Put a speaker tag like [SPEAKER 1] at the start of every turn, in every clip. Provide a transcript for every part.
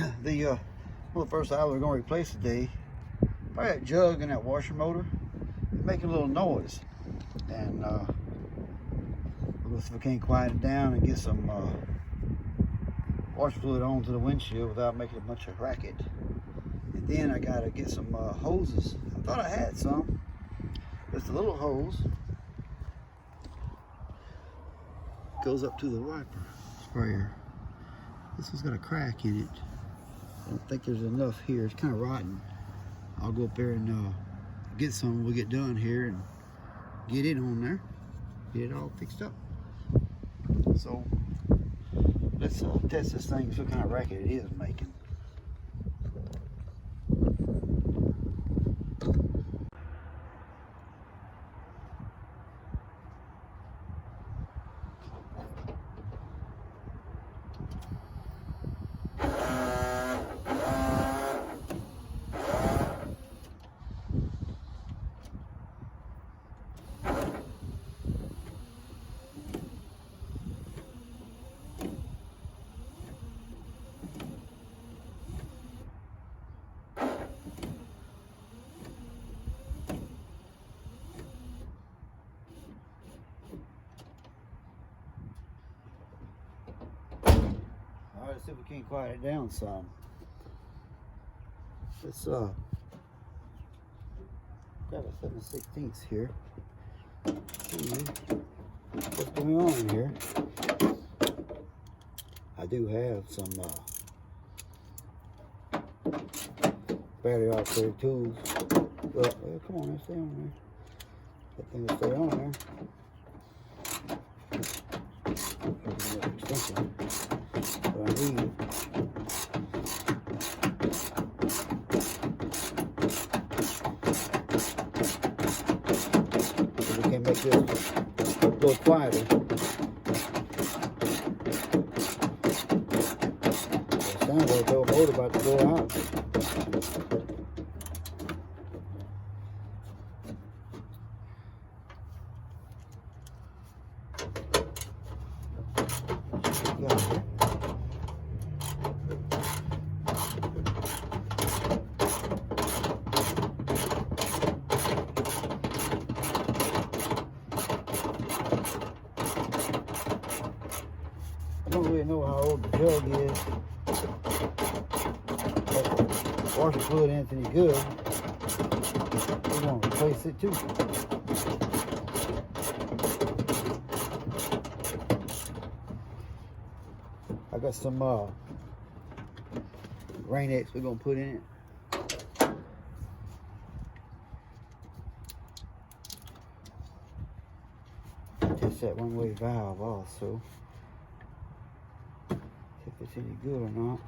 [SPEAKER 1] Well, the first I was gonna replace today, probably that jug and that washer motor, making a little noise, and we'll see if we can't quiet it down and get some washer fluid onto the windshield without making a bunch of racket. And then I gotta get some hoses. I thought I had some. It's a little hose. Goes up to the wiper sprayer. This one's got a crack in it. I don't think there's enough here. It's kind of rotten. I'll go up there and get some when we get done here and get it on there. Get it all fixed up. So let's test this thing, see what kind of racket it is making. Let's see if we can quiet it down some. Let's grab a 7/16 here. See what's going on in here. I do have some battery operated tools. Well, come on, stay on there. That thing will stay on there. Extension. What I need. So we can make this a little quieter. It sounds like the motor about to go out. I don't really know how old the jug is. If washer fluid ain't any good, we're going to replace it too. I got some Rain X we're going to put in it. Test that one-way valve also. If it's any good or not.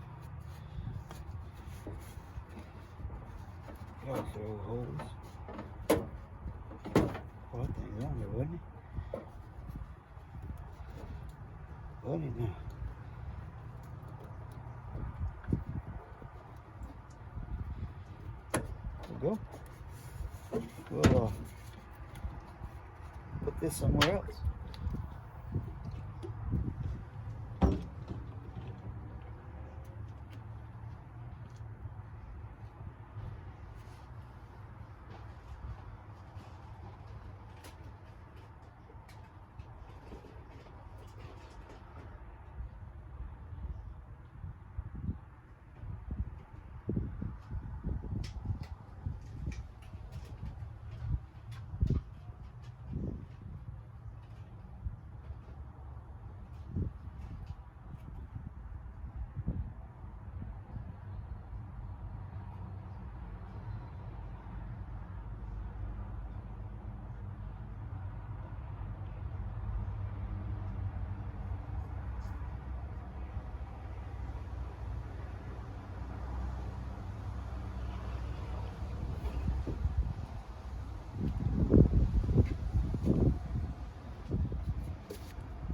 [SPEAKER 1] Gosh, there old holes. Oh, that thing's on there, wasn't it? Wasn't it now? There we go. We'll put this somewhere else.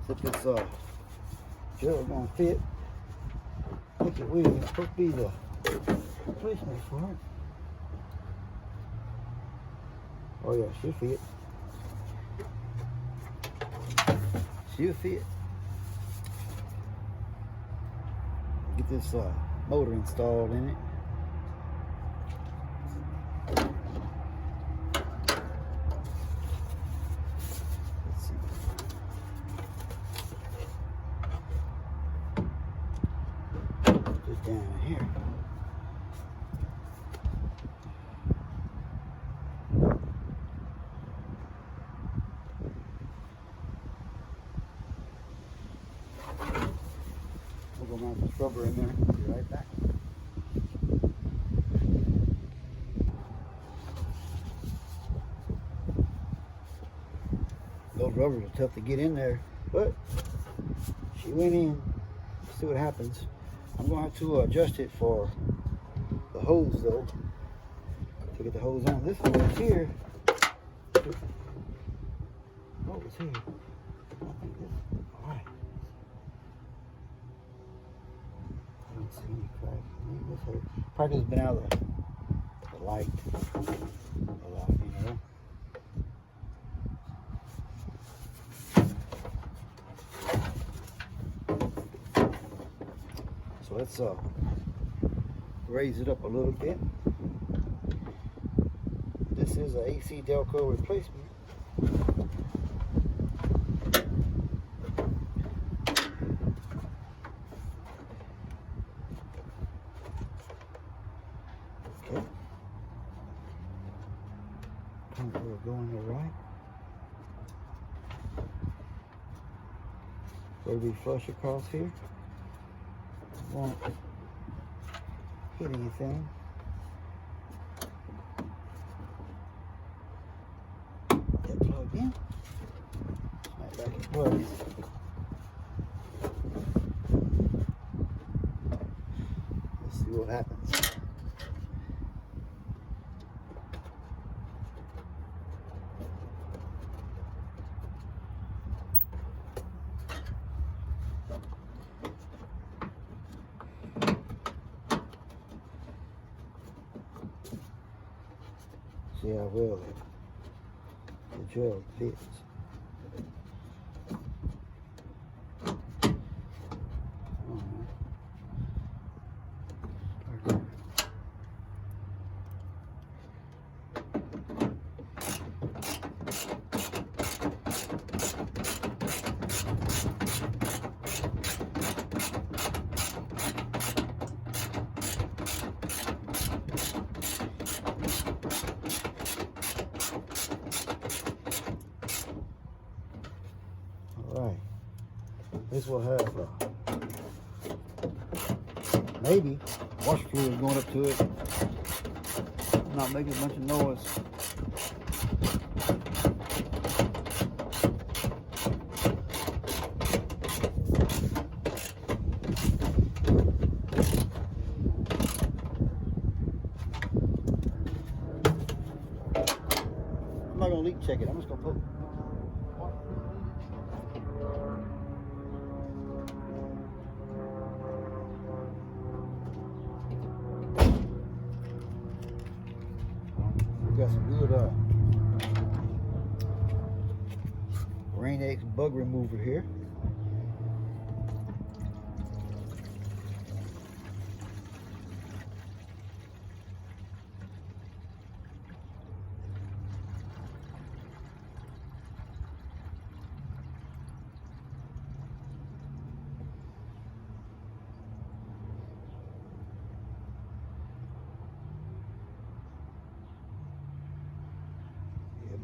[SPEAKER 1] If this jug gonna fit, I think it will. It's supposed to be the replacement for it. Oh yeah, she'll fit. She'll fit. Get this motor installed in it. Let's see. Just down here. We'll go mount the scrubber in there. Be right back. Those rubbers are tough to get in there, but she went in. Let's see what happens. I'm going to have to adjust it for the hose though, to get the hose on. This one is here. Oh, it's here. All right. I don't see any cracks. Probably has been out of the light a lot, you know. So let's raise it up a little bit. This is an AC Delco replacement. Okay. We're going to the right. Going to be flush across here. Won't hit anything. Get plugged in. Snap back in place. Let's see what happens. See how well the jug fits. Alright, this will have maybe washer fluid going up to it, not making a bunch of noise. I'm not going to leak check it, I'm just going to put got some good Rain X bug remover here.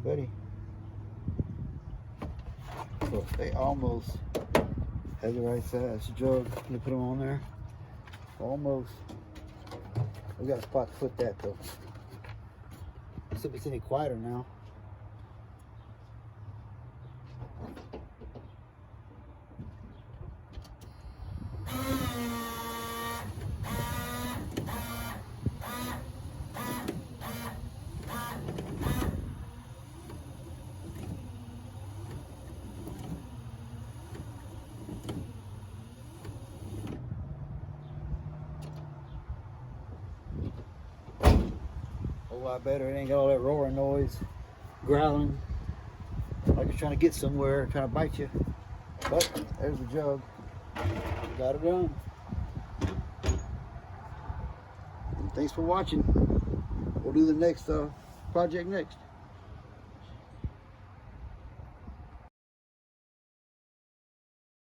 [SPEAKER 1] Buddy, so they almost have the right size jug. Let me put them on there. Almost. We got a spot to put that though. Let's see if it's any quieter now. A lot better. It ain't got all that roaring noise, growling, like it's trying to get somewhere, trying to bite you. But there's the jug. Got it done. Thanks for watching. We'll do the next project next.